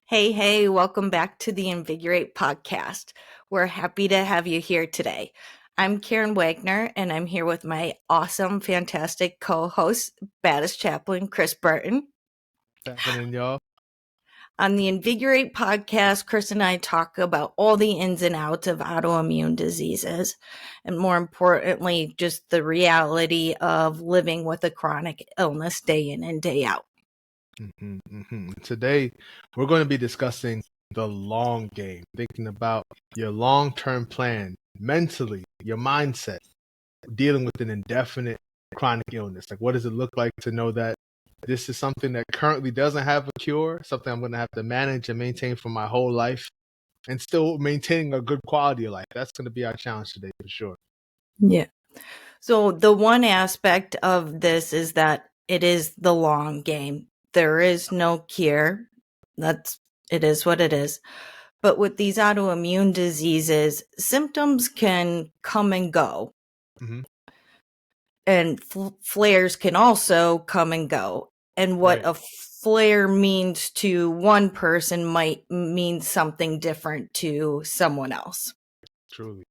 Hey, welcome back to the Invigorate podcast. We're happy to have you here today. I'm Karin Wagner, and I'm here with my awesome, fantastic co-host, Baddest Chaplain Chris Burton. What's happening, y'all? On the Invigorate podcast, Chris and I talk about all the ins and outs of autoimmune diseases, and more importantly, just the reality of living with a chronic illness day in and day out. Today, we're going to be discussing the long game, thinking about your long-term plan, mentally, your mindset, dealing with an indefinite chronic illness. Like, what does it look like to know that this is something that currently doesn't have a cure, something I'm going to have to manage and maintain for my whole life, and still maintaining a good quality of life? That's going to be our challenge today for sure. Yeah. So the one aspect of this is that it is the long game. There is no cure. It is what it is. But with these autoimmune diseases, symptoms can come and go. Mm-hmm. And flares can also come and go. And what Right. a flare means to one person might mean something different to someone else. Truly.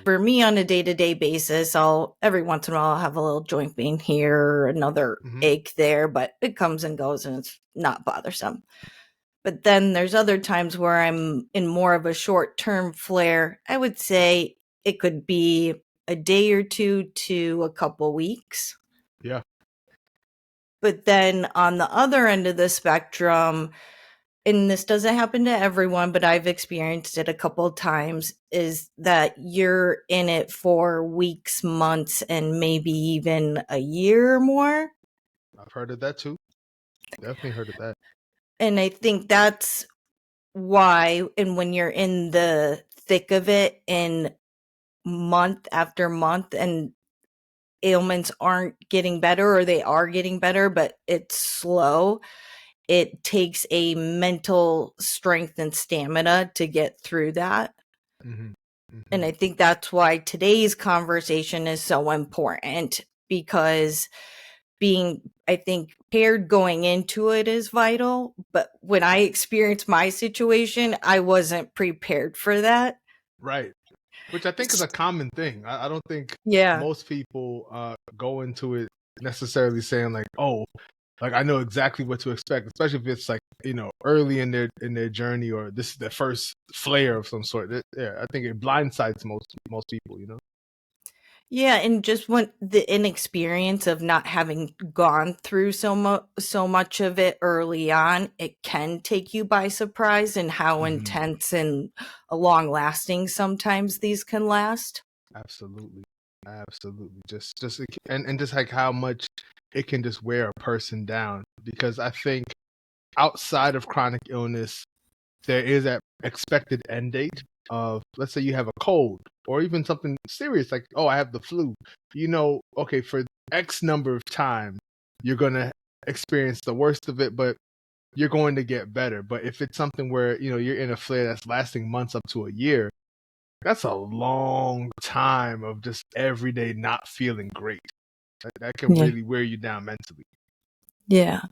For me, on a day-to-day basis, every once in a while I'll have a little joint pain here, another ache there, but it comes and goes and it's not bothersome. But then there's other times where I'm in more of a short-term flare. I would say it could be a day or two to a couple weeks. Yeah. But then on the other end of the spectrum, and this doesn't happen to everyone, but I've experienced it a couple of times, is that you're in it for weeks, months, and maybe even a year or more. I've heard of that too. Definitely heard of that. And I think that's why, and when you're in the thick of it in month after month and ailments aren't getting better, or they are getting better, but it's slow, it takes a mental strength and stamina to get through that. And I think that's why today's conversation is so important, because I think prepared going into it is vital. But when I experienced my situation, I wasn't prepared for that. Right. Which I think is a common thing. I don't think most people go into it necessarily saying like, oh, like I know exactly what to expect, especially if it's like, early in their journey, or this is their first flare of some sort. Yeah, I think it blindsides most people. Yeah, and just when the inexperience of not having gone through so much of it early on, it can take you by surprise, and how intense and long lasting sometimes these can last. Absolutely. Just and just like how much it can just wear a person down, because I think outside of chronic illness, there is that expected end date of, let's say you have a cold or even something serious like, oh, I have the flu. Okay, for X number of time, you're going to experience the worst of it, but you're going to get better. But if it's something where, you're in a flare that's lasting months up to a year, that's a long time of just every day not feeling great. That can really wear you down mentally. Yeah.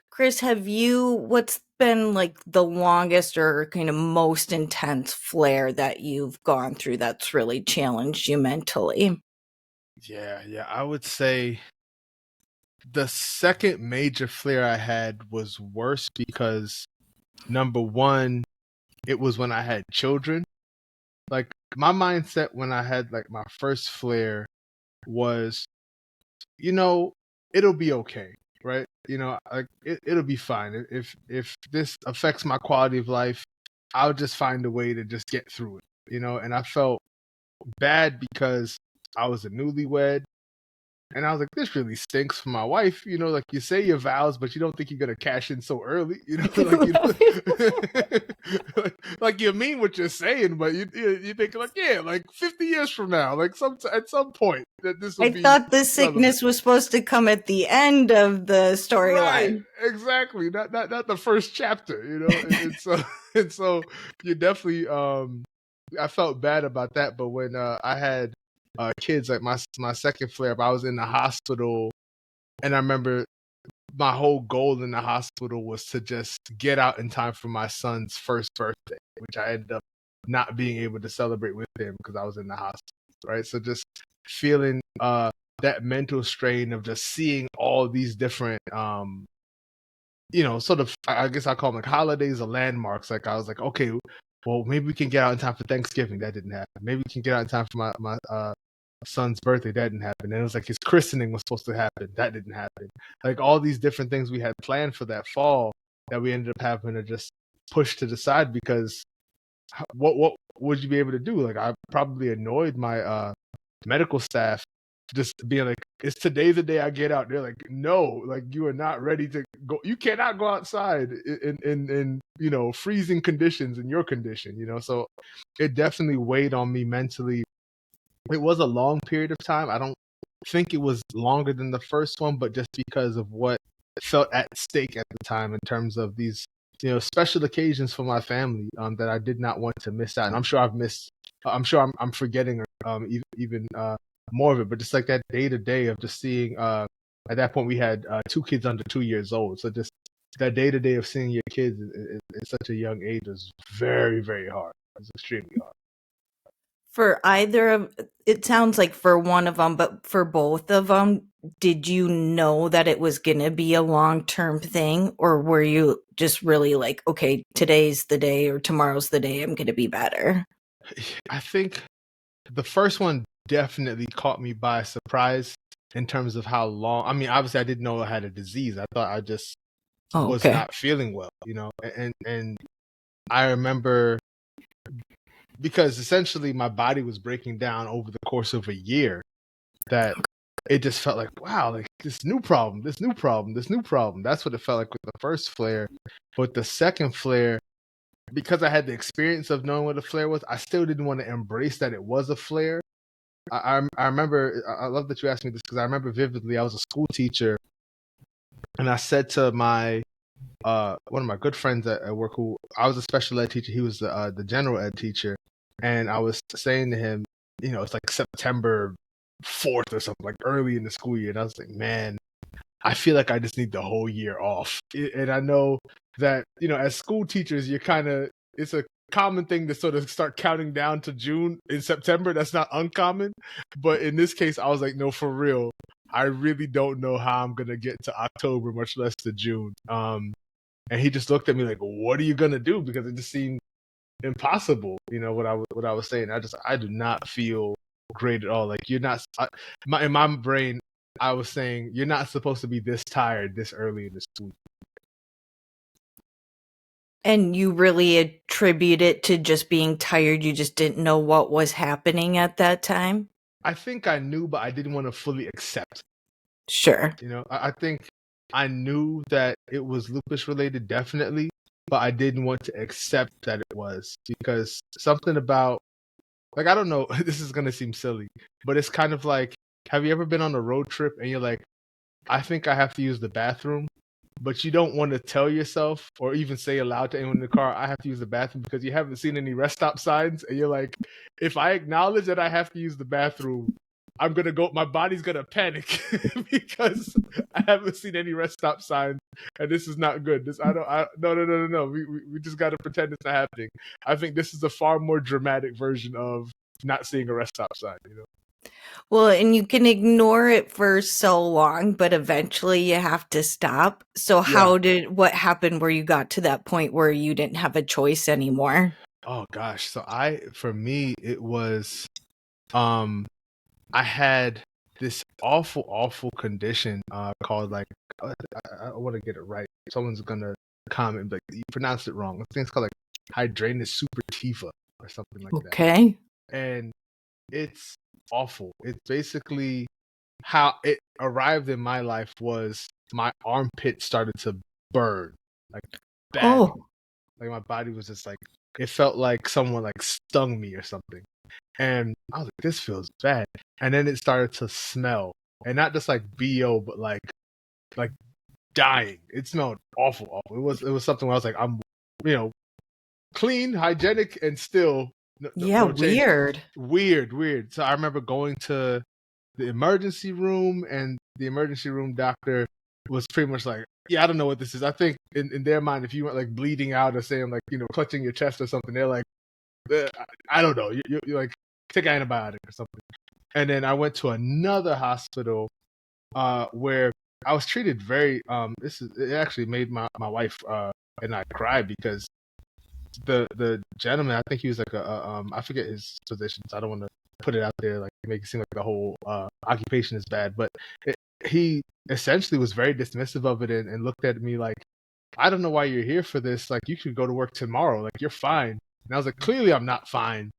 Chris, what's been like the longest or kind of most intense flare that you've gone through that's really challenged you mentally? Yeah, I would say the second major flare I had was worse because, number one, it was when I had children. Like, my mindset when I had like my first flare was, it'll be okay, right? Like it'll be fine. If this affects my quality of life, I'll just find a way to just get through it, And I felt bad because I was a newlywed. And I was like, this really stinks for my wife. Like, you say your vows, but you don't think you're gonna cash in so early. Like you mean what you're saying, but you think like, yeah, like 50 years from now, like at some point that this will I be. thought the sickness was supposed to come at the end of the storyline. Right, exactly. Not the first chapter, and so you definitely. I felt bad about that, but when I had kids, like my second flare up, I was in the hospital, and I remember my whole goal in the hospital was to just get out in time for my son's first birthday, which I ended up not being able to celebrate with him because I was in the hospital, right? So just feeling that mental strain of just seeing all these different sort of, I guess I call them like holidays or landmarks. Like I was like, okay, well, maybe we can get out in time for Thanksgiving. That didn't happen. Maybe we can get out in time for my son's birthday. That didn't happen. And it was like his christening was supposed to happen. That didn't happen. Like all these different things we had planned for that fall that we ended up having to just push to the side because what would you be able to do? Like I probably annoyed my medical staff just being like, it's today the day I get out. They're like, no, like you are not ready to go. You cannot go outside in freezing conditions in your condition, So it definitely weighed on me mentally. It was a long period of time. I don't think it was longer than the first one, but just because of what felt at stake at the time in terms of these, special occasions for my family that I did not want to miss out. And I'm sure I'm forgetting even more of it, but just like that day to day of just seeing, at that point we had 2 kids under 2 years old. So just that day to day of seeing your kids at such a young age is very, very hard. It's extremely hard. For either of, it sounds like for one of them, but for both of them, did you know that it was going to be a long-term thing, or were you just really like, okay, today's the day or tomorrow's the day I'm going to be better? I think the first one definitely caught me by surprise in terms of how long. I mean, obviously I didn't know I had a disease. I thought I just was not feeling well, and I remember because essentially my body was breaking down over the course of a year that it just felt like, wow, like this new problem. That's what it felt like with the first flare. But the second flare, because I had the experience of knowing what a flare was, I still didn't want to embrace that it was a flare. I remember, I love that you asked me this because I remember vividly, I was a school teacher and I said to my one of my good friends at work, who I was a special ed teacher, he was the general ed teacher, and I was saying to him, it's like September 4th or something, like early in the school year, and I was like, man, I feel like I just need the whole year off. And I know that, as school teachers, it's a common thing to sort of start counting down to June in September. That's not uncommon. But in this case, I was like, no, for real, I really don't know how I'm going to get to October, much less to June. And he just looked at me like, what are you going to do? Because it just seemed impossible, what I was saying. I do not feel great at all. Like you're not, in my brain, I was saying, you're not supposed to be this tired this early in the school. And you really attribute it to just being tired. You just didn't know what was happening at that time? I think I knew, but I didn't want to fully accept. Sure. I think I knew that it was lupus related, definitely, but I didn't want to accept that it was, because something about, like, I don't know, this is going to seem silly, but it's kind of like, have you ever been on a road trip and you're like, I think I have to use the bathroom, but you don't want to tell yourself or even say aloud to anyone in the car, I have to use the bathroom, because you haven't seen any rest stop signs. And you're like, if I acknowledge that I have to use the bathroom, I'm going to go, my body's going to panic because I haven't seen any rest stop signs and this is not good. No. We just got to pretend it's not happening. I think this is a far more dramatic version of not seeing a rest stop sign, Well, and you can ignore it for so long, but eventually you have to stop. So what happened where you got to that point where you didn't have a choice anymore? Oh gosh. So for me, it was, I had this awful condition called, like, I want to get it right. Someone's gonna comment like, you pronounced it wrong. I think it's called like hydranus suppurativa or something like that. Okay. And it's awful. It's basically how it arrived in my life was my armpit started to burn like badly. Oh, Like my body was just like, it felt like someone like stung me or something. And I was like, this feels bad. And then it started to smell. And not just like BO, but like dying. It smelled awful. It was something where I was like, I'm, clean, hygienic, and still no change. Weird. So I remember going to the emergency room, and the emergency room doctor was pretty much like, yeah, I don't know what this is. I think in their mind, if you weren't like bleeding out or saying like, clutching your chest or something, they're like, I don't know. You like take an antibiotic or something. And then I went to another hospital where I was treated very. It actually made my wife and I cry because the gentleman, I think he was like I forget his position, so I don't want to put it out there like make it seem like the whole occupation is bad, but he essentially was very dismissive of it and looked at me like, I don't know why you're here for this. Like, you could go to work tomorrow. Like, you're fine. And I was like, clearly I'm not fine.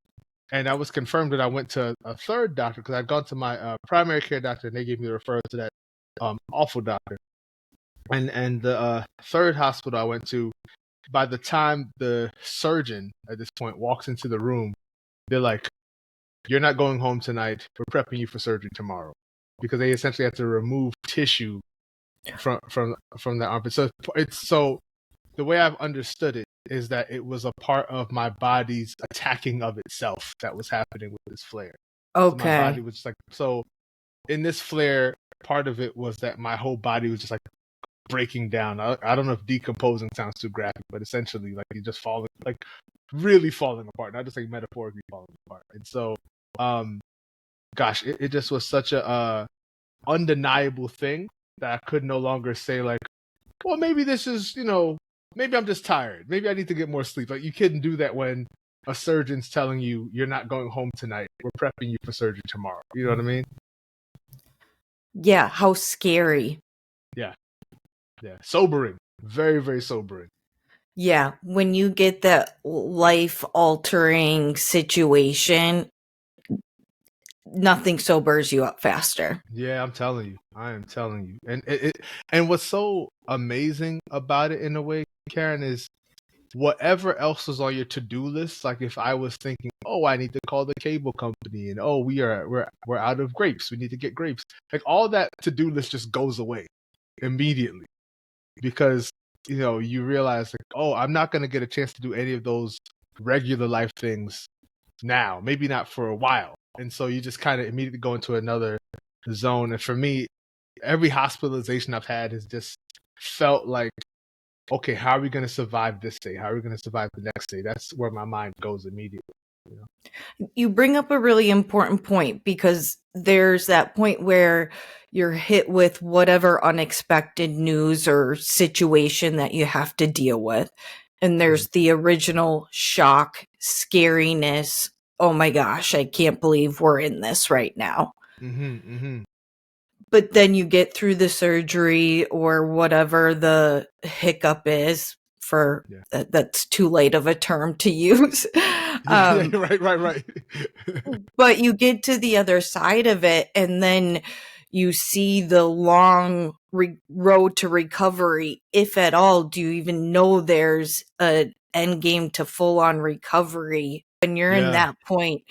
And I was confirmed that I went to a third doctor because I'd gone to my primary care doctor and they gave me the referral to that awful doctor. And the third hospital I went to, by the time the surgeon at this point walks into the room, they're like, you're not going home tonight. We're prepping you for surgery tomorrow. Because they essentially had to remove tissue from the armpit. So the way I've understood it is that it was a part of my body's attacking of itself that was happening with this flare. So my body Okay. was just like, so in this flare, part of it was that my whole body was just like breaking down. I don't know if decomposing sounds too graphic, but essentially like you just falling, like really falling apart, not just like metaphorically falling apart. And so, gosh, it just was such a undeniable thing that I could no longer say like, well, maybe this is, maybe I'm just tired. Maybe I need to get more sleep. Like, you couldn't do that when a surgeon's telling you you're not going home tonight. We're prepping you for surgery tomorrow. You know what I mean? Yeah, how scary. Yeah. Yeah. Sobering. Very, very sobering. Yeah, when you get that life altering situation, nothing sobers you up faster. Yeah, I'm telling you. I am telling you. And what's so amazing about it in a way, Karen, is whatever else was on your to-do list, like if I was thinking, oh, I need to call the cable company, and oh, we're out of grapes, we need to get grapes, like all that to-do list just goes away immediately because you realize like, oh, I'm not going to get a chance to do any of those regular life things now, maybe not for a while. And so you just kind of immediately go into another zone. And for me, every hospitalization I've had has just felt like, okay, how are we going to survive this day? How are we going to survive the next day? That's where my mind goes immediately. You bring up a really important point because there's that point where you're hit with whatever unexpected news or situation that you have to deal with. And there's the original shock, scariness. Oh my gosh, I can't believe we're in this right now. But then you get through the surgery or whatever the hiccup is for that's too late of a term to use. Yeah, right. But you get to the other side of it and then you see the long road to recovery. If at all, do you even know there's an end game to full on recovery? When you're in that point,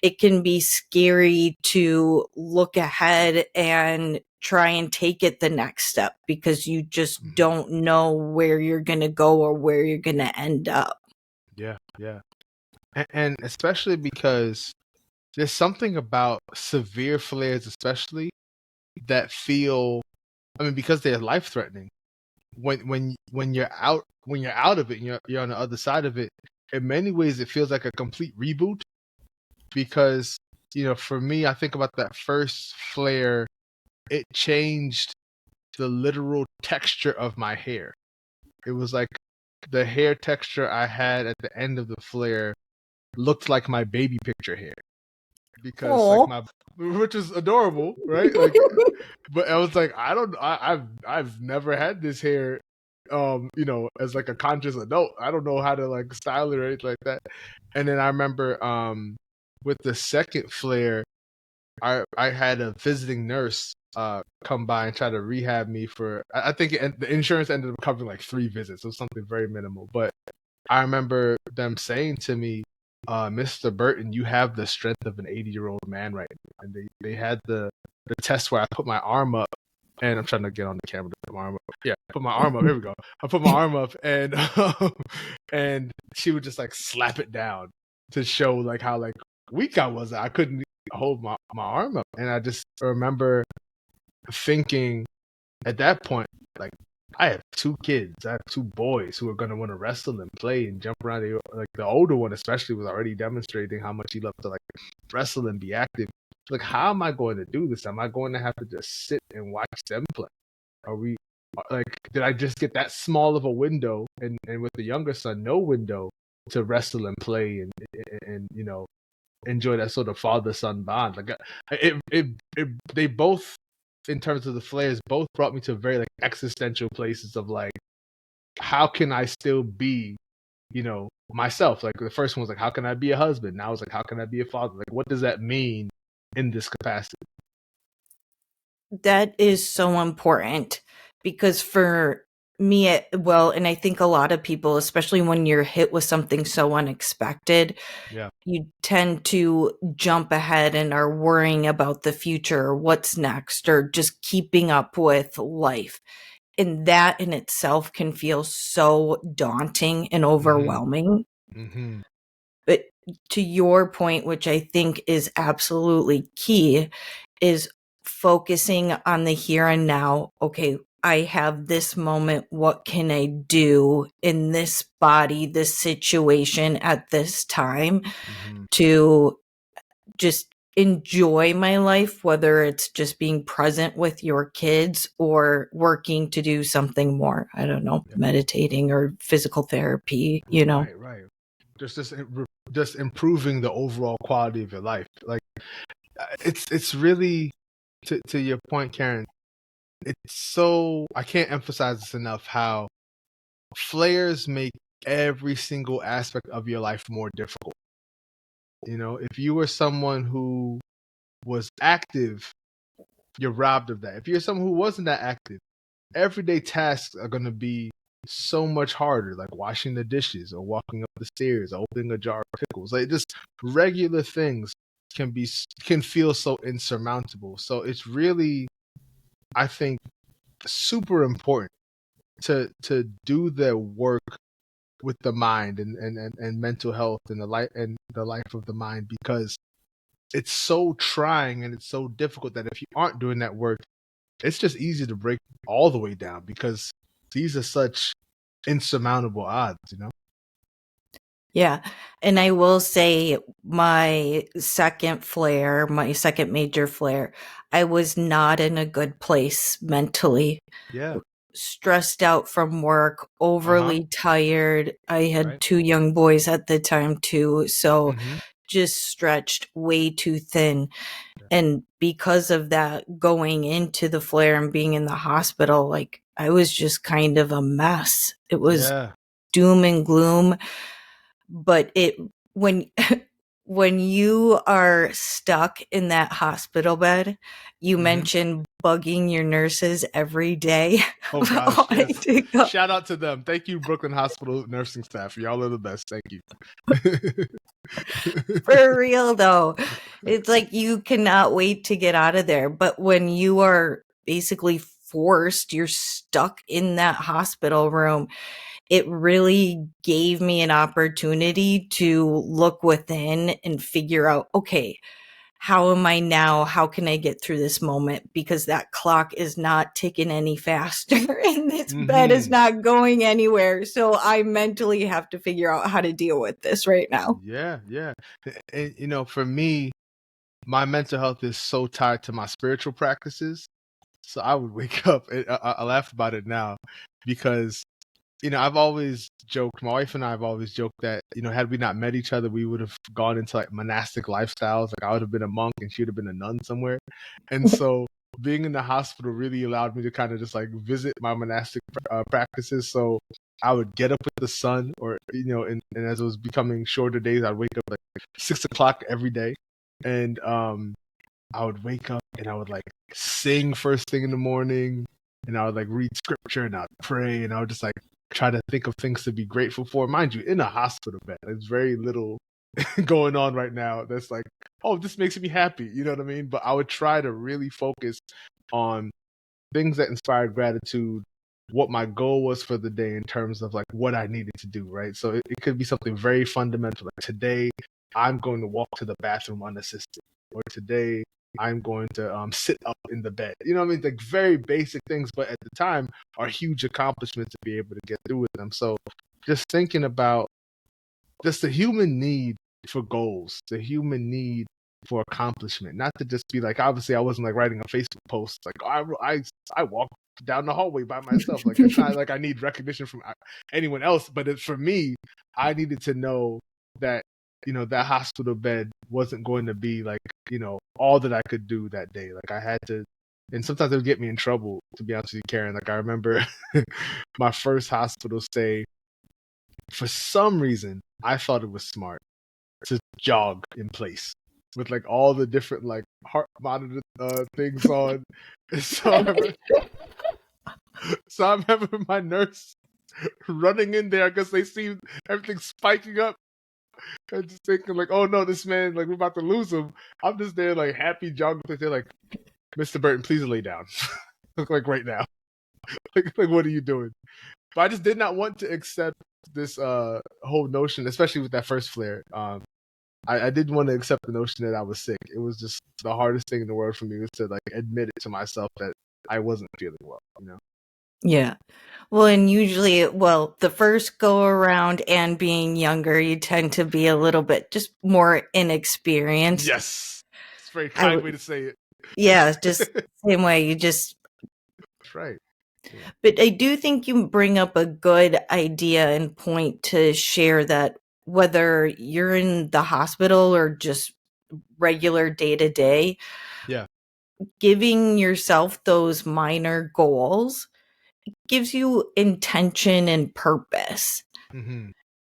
it can be scary to look ahead and try and take it the next step because you just don't know where you're going to go or where you're going to end up. Yeah. And especially because there's something about severe flares, especially that feel, I mean, because they're life threatening. When you're out of it, and you're on the other side of it. In many ways, it feels like a complete reboot because for me, I think about that first flare. It changed the literal texture of my hair. It was like the hair texture I had at the end of the flare looked like my baby picture hair because like which is adorable, right? Like, but I was like, I've never had this hair, as like a conscious adult. I don't know how to like style it or anything like that. And then I remember, with the second flare, I had a visiting nurse come by and try to rehab me for. I think the insurance ended up covering like 3 visits, so something very minimal. But I remember them saying to me, Mr. Burton, you have the strength of an 80-year-old man right now. And they had the test where I put my arm up, and I'm trying to get on the camera to put my arm up. Yeah, put my arm up. Here we go. I put my arm up, and and she would just like slap it down to show like how like weak I was. I couldn't hold my arm up, and I just remember thinking at that point, like, I have 2 kids. I have 2 boys who are going to want to wrestle and play and jump around. Like the older one, especially, was already demonstrating how much he loved to like wrestle and be active. Like, how am I going to do this? Am I going to have to just sit and watch them play? Are we like? Did I just get that small of a window? And with the younger son, no window to wrestle and play and enjoy that sort of father son bond. Like they both, in terms of the flares, both brought me to very like existential places of like, how can I still be, myself? Like the first one was like, how can I be a husband? Now it's like, how can I be a father? Like, what does that mean in this capacity? That is so important because for me, and I think a lot of people, especially when you're hit with something so unexpected, Yeah. you tend to jump ahead and are worrying about the future, or what's next, or just keeping up with life. And that in itself can feel so daunting and Mm-hmm. overwhelming. Mm-hmm. But to your point, which I think is absolutely key, is focusing on the here and now. Okay, I have this moment. What can I do in this body, this situation at this time Mm-hmm. to just enjoy my life, whether it's just being present with your kids or working to do something more. I don't know, Yeah. meditating or physical therapy. Right. Right. Just improving the overall quality of your life. Like it's really, to your point, Karen. It's so, I can't emphasize this enough, how flares make every single aspect of your life more difficult. If you were someone who was active, you're robbed of that. If you're someone who wasn't that active, everyday tasks are going to be so much harder, like washing the dishes or walking up the stairs, opening a jar of pickles. Like, just regular things can feel so insurmountable. So it's really, I think, super important to do the work with the mind and mental health and the life of the mind, because it's so trying and it's so difficult that if you aren't doing that work, it's just easy to break all the way down, because these are such insurmountable odds. Yeah. And I will say my second major flare, I was not in a good place mentally, Yeah. stressed out from work, Uh-huh. overly tired. I had Right. 2 young boys at the time too. So Mm-hmm. just stretched way too thin. Yeah. And because of that, going into the flare and being in the hospital, like I was just kind of a mess. It was Yeah. doom and gloom. But when when you are stuck in that hospital bed, you Mm-hmm. mentioned bugging your nurses every day Oh gosh, wanting yes. to go. Shout out to them. Thank you, Brooklyn Hospital nursing staff. Y'all are the best. Thank you. For real though. It's like you cannot wait to get out of there. But when you are basically you're stuck in that hospital room, it really gave me an opportunity to look within and figure out, okay, how am I now? How can I get through this moment? Because that clock is not ticking any faster and this bed is Mm-hmm. not going anywhere. So I mentally have to figure out how to deal with this right now. Yeah, yeah. And for me, my mental health is so tied to my spiritual practices. So I would wake up, and I laugh about it now, because I've always joked, my wife and I have always joked that, had we not met each other, we would have gone into like monastic lifestyles. Like, I would have been a monk and she would have been a nun somewhere. And so being in the hospital really allowed me to kind of just like visit my monastic practices. So I would get up with the sun, or, and as it was becoming shorter days, I'd wake up like 6 o'clock every day. And I would wake up and I would like sing first thing in the morning, and I would like read scripture and I'd pray, and I would just like try to think of things to be grateful for. Mind you, in a hospital bed, there's very little going on right now that's like, oh, this makes me happy. You know what I mean? But I would try to really focus on things that inspired gratitude, what my goal was for the day in terms of like what I needed to do, right? So it could be something very fundamental. Like, today, I'm going to walk to the bathroom unassisted. Or today, I'm going to sit up in the bed. You know what I mean? Like very basic things, but at the time are huge accomplishments to be able to get through with them. So just thinking about just the human need for goals, the human need for accomplishment, not to just be like, obviously I wasn't like writing a Facebook post like, oh, I walked down the hallway by myself. Like it's not like I need recognition from anyone else, but for me, I needed to know that, you know, that hospital bed wasn't going to be like, you know, all that I could do that day. Like I had to, and sometimes it would get me in trouble, to be honest with you, Karen. Like I remember my first hospital stay, for some reason, I thought it was smart to jog in place with like all the different like heart monitor things on. So I remember my nurse running in there because they see everything spiking up and just thinking like, oh no, this man, like we're about to lose him. I'm just there like happy jogging. They're like, Mr. Burton, please lay down. Like right now. Like what are you doing? But I just did not want to accept this whole notion, especially with that first flare. I didn't want to accept the notion that I was sick. It was just the hardest thing in the world for me was to like admit it to myself that I wasn't feeling well, you know? Yeah. Well, and usually, the first go around and being younger, you tend to be a little bit just more inexperienced. Yes. It's a very kind way to say it. Yeah, just same way. That's right. Yeah. But I do think you bring up a good idea and point to share that whether you're in the hospital or just regular day to day, yeah, giving yourself those minor goals gives you intention and purpose. Mm-hmm.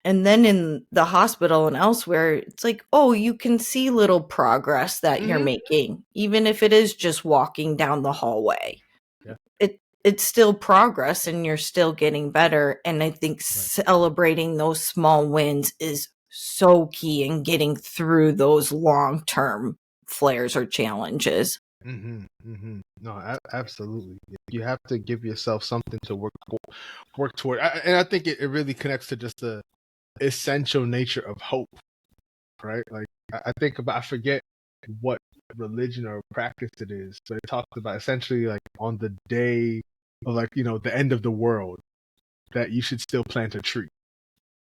And then in the hospital and elsewhere, it's like, oh, you can see little progress that you're making, even if it is just walking down the hallway. Yeah. It's still progress and you're still getting better. And I think celebrating those small wins is so key in getting through those long-term flares or challenges. No, absolutely. You have to give yourself something to work toward. And I think it really connects to just the essential nature of hope, right? Like I think about, I forget what religion or practice it is, but it talks about essentially like on the day of like, you know, the end of the world, that you should still plant a tree,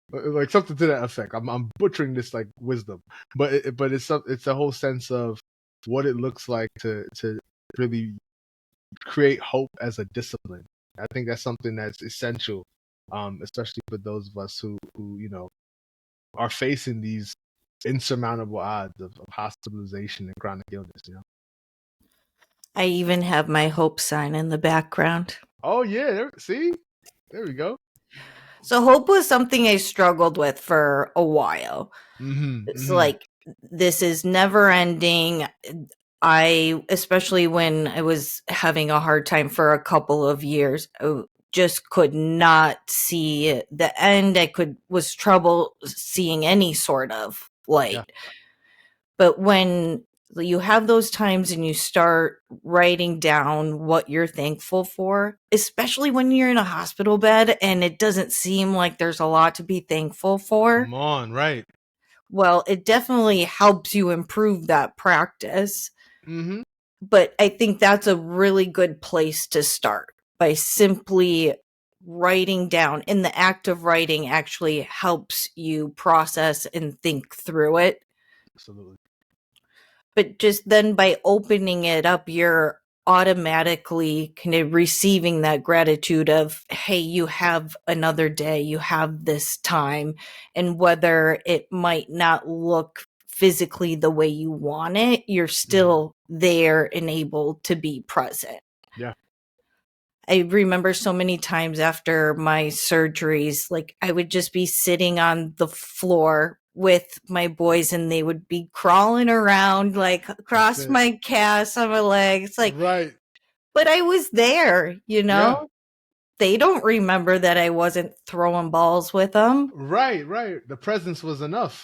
like something to that effect. I'm butchering this like wisdom, but it's a whole sense of what it looks like to really create hope as a discipline. I think that's something that's essential, especially for those of us who you know are facing these insurmountable odds of hospitalization and chronic illness. You know. I even have my hope sign in the background. Oh yeah, see, there we go. So hope was something I struggled with for a while. It's like, this is never ending. Especially when I was having a hard time for a couple of years, I just could not see the end. Was trouble seeing any sort of light. Yeah. But when you have those times and you start writing down what you're thankful for, especially when you're in a hospital bed and it doesn't seem like there's a lot to be thankful for. Come on, right. Well, it definitely helps you improve that practice. But I think that's a really good place to start, by simply writing down. And the act of writing actually helps you process and think through it. Absolutely. But just then by opening it up, you're automatically kind of receiving that gratitude of, hey, you have another day, you have this time. And whether it might not look physically the way you want it, you're still there and able to be present. Yeah. I remember so many times after my surgeries, like I would just be sitting on the floor with my boys and they would be crawling around, like across my cast on my legs. Like, right. But I was there, you know? Yeah. They don't remember that I wasn't throwing balls with them. Right. The presence was enough.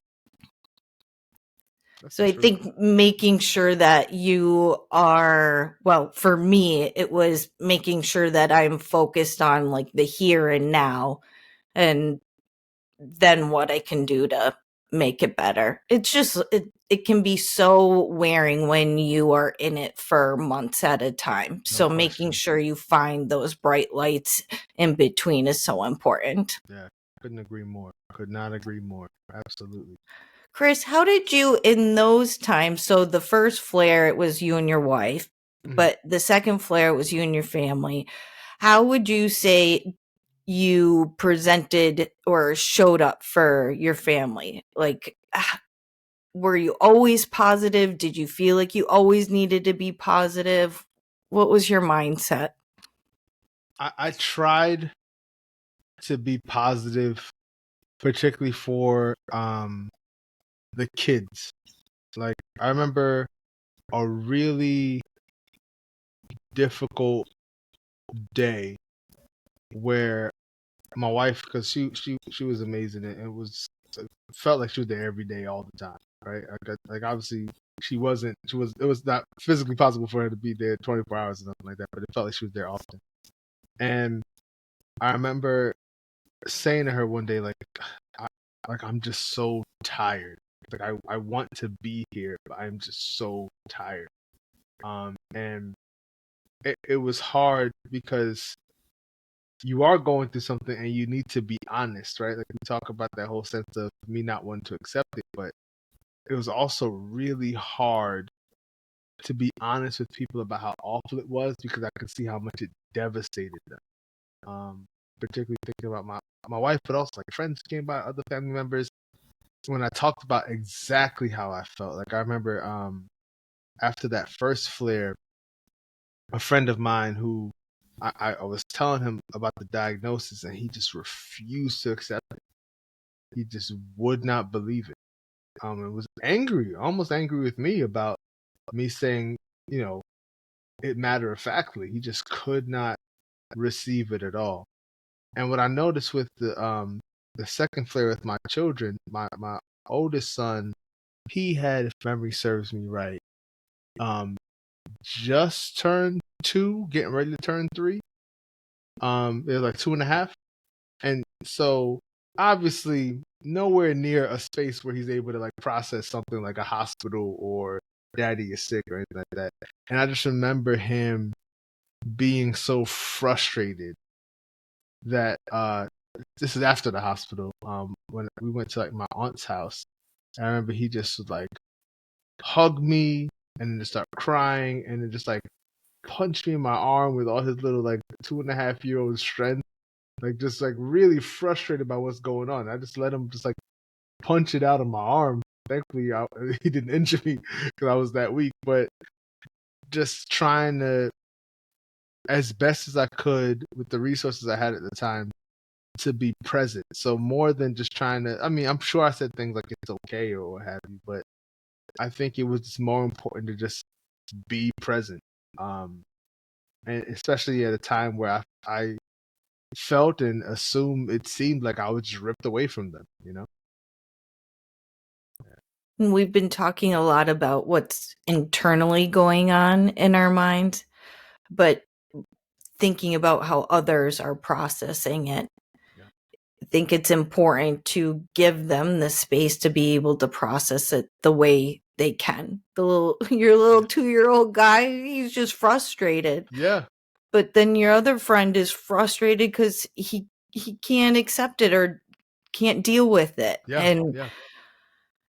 So I think making sure that you are, for me, it was making sure that I'm focused on like the here and now, and then what I can do to make it better. It's just it can be so wearing when you are in it for months at a time. No So making question. sure you find those bright lights in between is so important. Yeah, couldn't agree more. Could not agree more. Absolutely. Chris, how did you in those times? So the first flare, it was you and your wife, Mhm. but the second flare, it was you and your family. How would you say you presented or showed up for your family? Like, were you always positive? Did you feel like you always needed to be positive? What was your mindset? I tried to be positive, particularly for the kids. Like I remember a really difficult day where my wife, because she was amazing, and it was it felt like she was there every day, all the time, right? Like obviously it was not physically possible for her to be there 24 hours or something like that, but it felt like she was there often. And I remember saying to her one day, I, I'm just so tired. Like I want to be here, but I'm just so tired. And it was hard because you are going through something and you need to be honest, right? Like we talk about that whole sense of me not wanting to accept it, but it was also really hard to be honest with people about how awful it was because I could see how much it devastated them. Particularly thinking about my wife, but also like friends came by, other family members. When I talked about exactly how I felt, like I remember after that first flare, a friend of mine who I was telling him about the diagnosis and he just refused to accept it. He just would not believe it. And was angry, almost angry with me about me saying, you know, it matter of factly. He just could not receive it at all. And what I noticed with the second flare with my children, my oldest son, he had, if memory serves me right, um, just turned 2, getting ready to turn 3. It was like 2.5, and so obviously nowhere near a space where he's able to like process something like a hospital or daddy is sick or anything like that. And I just remember him being so frustrated that this is after the hospital. When we went to like my aunt's house, I remember he just would like hug me and then just start crying and then just like punch me in my arm with all his little like 2.5-year-old strength, like just like really frustrated by what's going on. I just let him just like punch it out of my arm. Thankfully, he didn't injure me because I was that weak. But just trying to, as best as I could with the resources I had at the time, to be present. So more than just trying to, I mean, I'm sure I said things like it's okay or what have you, but I think it was just more important to just be present. Um, and especially at a time where I felt and assumed it seemed like I was just ripped away from them, you know? We've been talking a lot about what's internally going on in our minds, but thinking about how others are processing it. Yeah. I think it's important to give them the space to be able to process it the way they can. Your little Yeah. 2-year-old guy, he's just frustrated. Yeah. But then your other friend is frustrated because he can't accept it or can't deal with it. Yeah. And Yeah.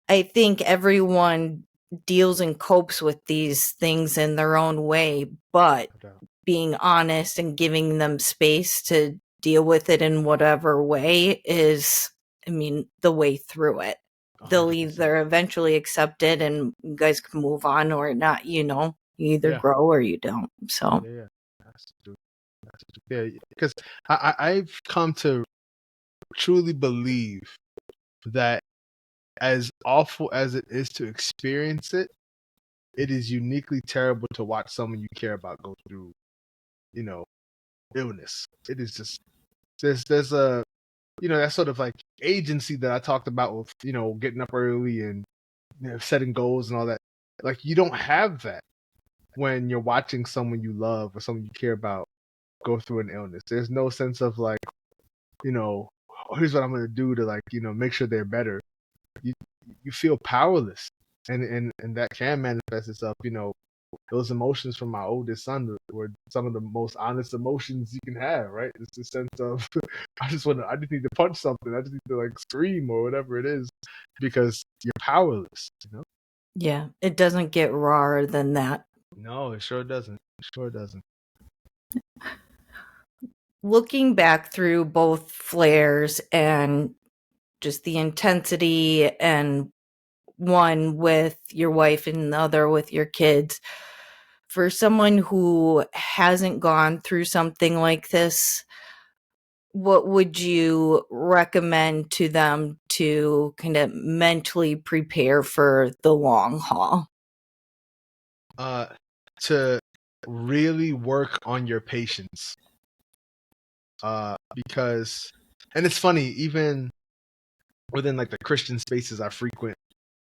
I think everyone deals and copes with these things in their own way, but No doubt. being honest and giving them space to deal with it in whatever way is, I mean, the way through it. They'll 100%. either eventually accept it and you guys can move on or not, you either Yeah. grow or you don't. So, Yeah. Yeah. That's true. That's true. Yeah. Because I've come to truly believe that as awful as it is to experience it, it is uniquely terrible to watch someone you care about go through, you know, illness. It is just there's a that sort of like agency that I talked about with getting up early and setting goals and all that. Like you don't have that when you're watching someone you love or someone you care about go through an illness. There's no sense of like, "Oh, here's what I'm gonna do to like make sure they're better." you you feel powerless, and that can manifest itself. Those emotions from my oldest son were some of the most honest emotions you can have, right? It's the sense of I just need to punch something, I just need to like scream or whatever it is, because you're powerless. Yeah, it doesn't get rawer than that. No, it sure doesn't. It sure doesn't. Looking back through both flares and just the intensity, and one with your wife and the other with your kids, for someone who hasn't gone through something like this, what would you recommend to them to kind of mentally prepare for the long haul? To really work on your patience, because, and it's funny, even within like the Christian spaces I frequent,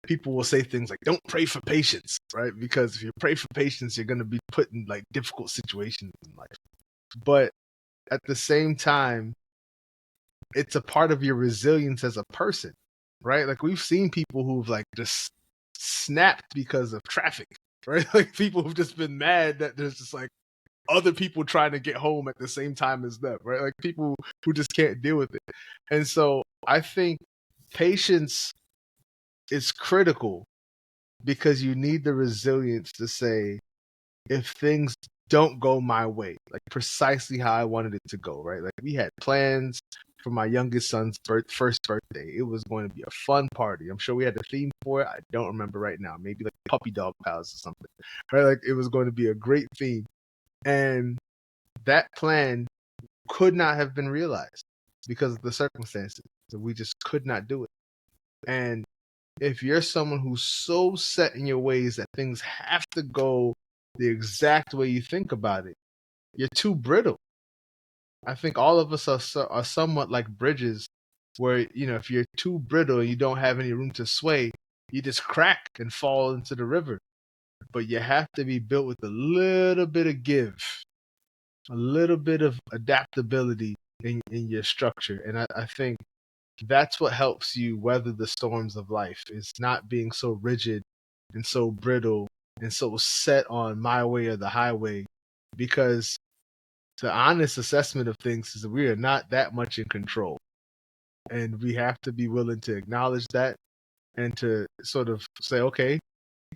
people will say things like, "Don't pray for patience," right? Because if you pray for patience, you're going to be put in like difficult situations in life. But at the same time, it's a part of your resilience as a person, right? Like we've seen people who've like just snapped because of traffic, right? Like people who've just been mad that there's just like other people trying to get home at the same time as them, right? Like people who just can't deal with it. And so I think patience is critical, because you need the resilience to say, if things don't go my way, like precisely how I wanted it to go, right? Like we had plans for my youngest son's first birthday. It was going to be a fun party. I'm sure we had a theme for it. I don't remember right now. Maybe like puppy dog pals or something, right? Like it was going to be a great theme. And that plan could not have been realized because of the circumstances. So we just could not do it. And if you're someone who's so set in your ways that things have to go the exact way you think about it, you're too brittle. I think all of us are somewhat like bridges, where if you're too brittle and you don't have any room to sway, you just crack and fall into the river. But you have to be built with a little bit of give, a little bit of adaptability in your structure. And I think that's what helps you weather the storms of life, is not being so rigid and so brittle and so set on my way or the highway. Because the honest assessment of things is that we are not that much in control. And we have to be willing to acknowledge that, and to sort of say, okay,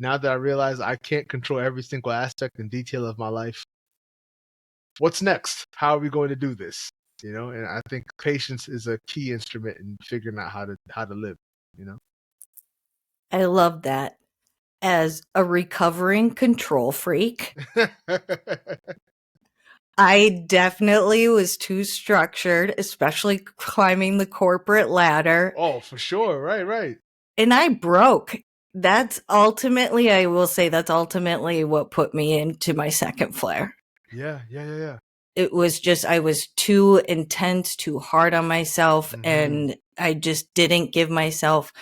now that I realize I can't control every single aspect and detail of my life, what's next? How are we going to do this? And I think patience is a key instrument in figuring out how to live, you know? I love that. As a recovering control freak, I definitely was too structured, especially climbing the corporate ladder, Oh, for sure. Right, right. and I broke. I will say that's ultimately what put me into my second flare. Yeah, yeah, yeah, yeah. It was just, I was too intense, too hard on myself, Mm-hmm. and I just didn't give myself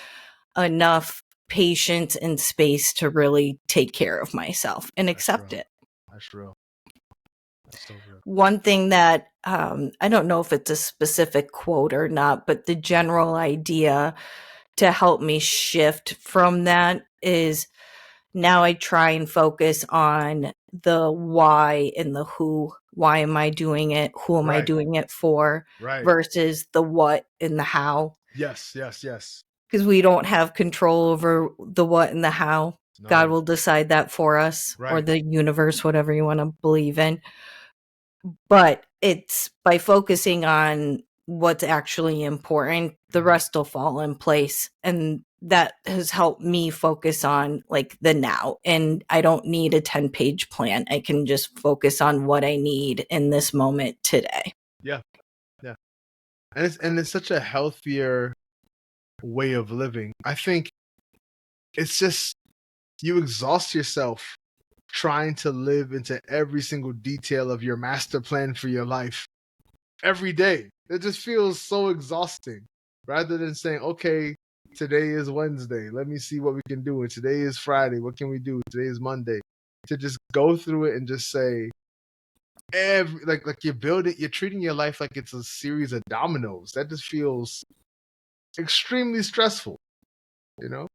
enough patience and space to really take care of myself and That's accept real. it. That's real. That's so real. One thing that I don't know if it's a specific quote or not, but the general idea to help me shift from that is, now I try and focus on the why and the who. Why am I doing it? Who am I Right, doing it for? right. Versus the what and the how. Yes, yes, yes. Because we don't have control over the what and the how. God No. will decide that for us, or Right. the universe, whatever you want to believe in. But it's by focusing on what's actually important, the Mhm. rest will fall in place. And that has helped me focus on like the now. And I don't need a 10-page plan. I can just focus on what I need in this moment today. Yeah, yeah. And it's such a healthier way of living. I think it's just, you exhaust yourself trying to live into every single detail of your master plan for your life every day. It just feels so exhausting. Rather than saying, okay, today is Wednesday, let me see what we can do. And today is Friday, what can we do? Today is Monday. To just go through it and just say, like you're treating your life like it's a series of dominoes. That just feels extremely stressful. You know,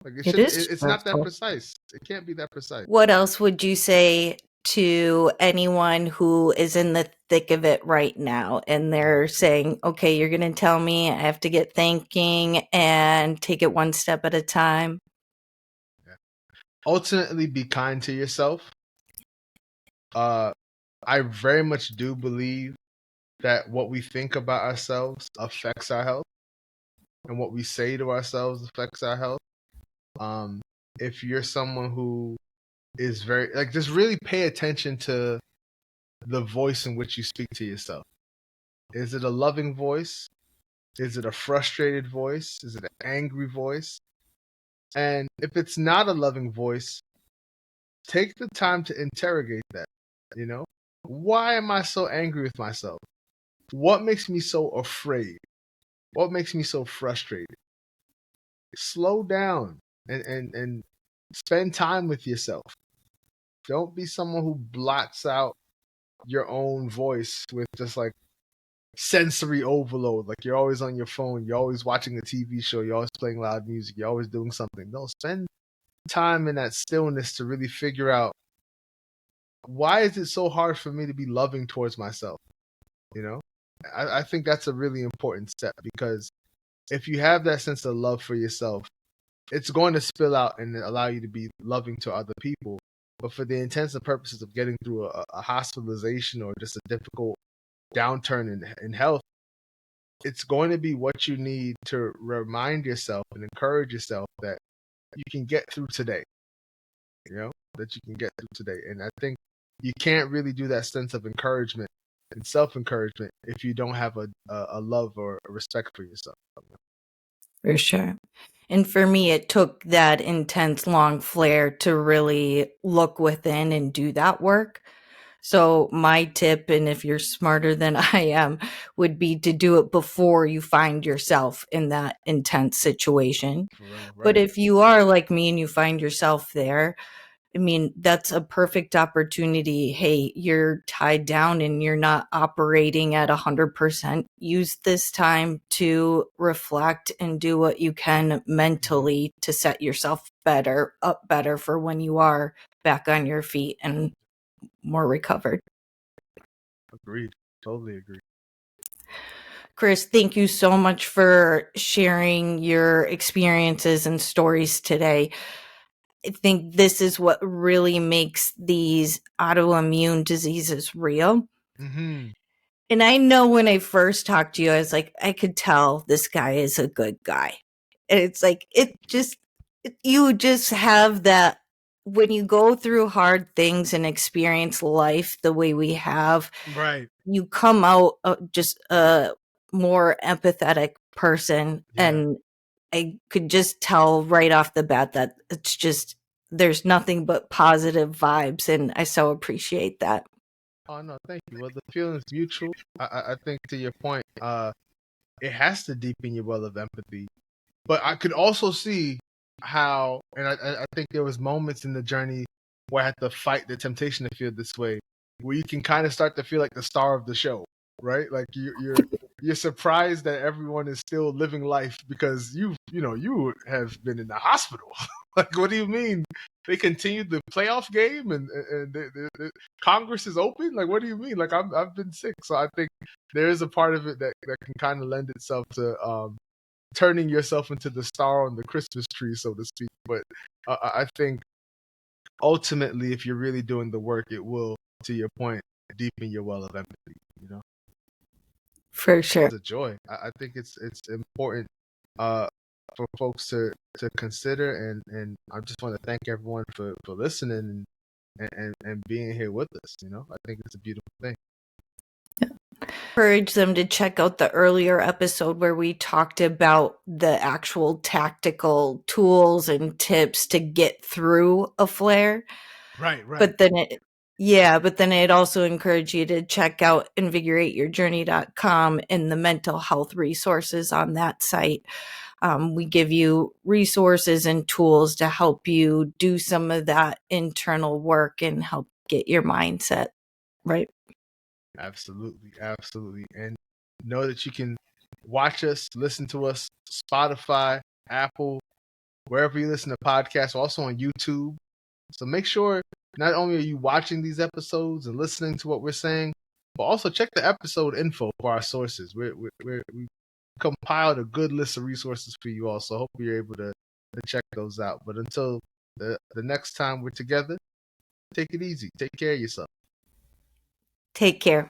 like It is it's not that stressful. precise. It can't be that precise. What else would you say to anyone who is in the thick of it right now and they're saying, okay, you're going to tell me I have to get thinking and take it one step at a time? Yeah. Ultimately, be kind to yourself. I very much do believe that what we think about ourselves affects our health, and what we say to ourselves affects our health. Um, if you're someone who is very like, just really pay attention to the voice in which you speak to yourself. Is it a loving voice? Is it a frustrated voice? Is it an angry voice? And if it's not a loving voice, take the time to interrogate that. You know, why am I so angry with myself? What makes me so afraid? What makes me so frustrated? Slow down and spend time with yourself. Don't be someone who blots out your own voice with just like sensory overload. Like you're always on your phone, you're always watching a TV show, you're always playing loud music, you're always doing something. No, spend time in that stillness to really figure out, why is it so hard for me to be loving towards myself? You know, I think that's a really important step, because if you have that sense of love for yourself, it's going to spill out and allow you to be loving to other people. But for the intents and purposes of getting through a hospitalization or just a difficult downturn in health, it's going to be what you need to remind yourself and encourage yourself that you can get through today. You know, that you can get through today. And I think you can't really do that sense of encouragement and self encouragement if you don't have a love or a respect for yourself. For sure. And for me, it took that intense long flare to really look within and do that work. So my tip, and if you're smarter than I am, would be to do it before you find yourself in that intense situation. For real, But right? if you are like me and you find yourself there, I mean, that's a perfect opportunity. Hey, you're tied down and you're not operating at 100%. Use this time to reflect and do what you can Mm-hmm. mentally to set yourself up better for when you are back on your feet and more recovered. Agreed. Totally agreed. Chris, thank you so much for sharing your experiences and stories today. I think this is what really makes these autoimmune diseases real. Mm-hmm. And I know when I first talked to you, I was like, I could tell this guy is a good guy. And it's like, you just have that when you go through hard things and experience life the way we have, Right. you come out just a more empathetic person. Yeah. And I could just tell right off the bat that it's just, there's nothing but positive vibes. And I so appreciate that. Oh no, thank you. Well, the feeling is mutual. I think to your point, it has to deepen your well of empathy. But I could also see how, and I think there was moments in the journey where I had to fight the temptation to feel this way, where you can kind of start to feel like the star of the show, right? Like you're surprised that everyone is still living life because you have been in the hospital. Like, what do you mean? They continued the playoff game and Congress is open. Like, what do you mean? Like, I've been sick, so I think there is a part of it that can kind of lend itself to turning yourself into the star on the Christmas tree, so to speak. But I think ultimately, if you're really doing the work, it will, to your point, deepen your well of empathy. You know, For sure. it's a joy. I think it's important uh, for folks to consider, and I just want to thank everyone for listening and being here with us. You know, I think it's a beautiful thing. Encourage them to check out the earlier episode where we talked about the actual tactical tools and tips to get through a flare. Right, right. But then I'd also encourage you to check out invigorateyourjourney.com and the mental health resources on that site. We give you resources and tools to help you do some of that internal work and help get your mindset right. Absolutely, absolutely. And know that you can watch us, listen to us, Spotify, Apple, wherever you listen to podcasts, also on YouTube. So make sure not only are you watching these episodes and listening to what we're saying, but also check the episode info for our sources. We compiled a good list of resources for you all, so I hope you're able to check those out. But until the next time we're together, take it easy. Take care of yourself. Take care.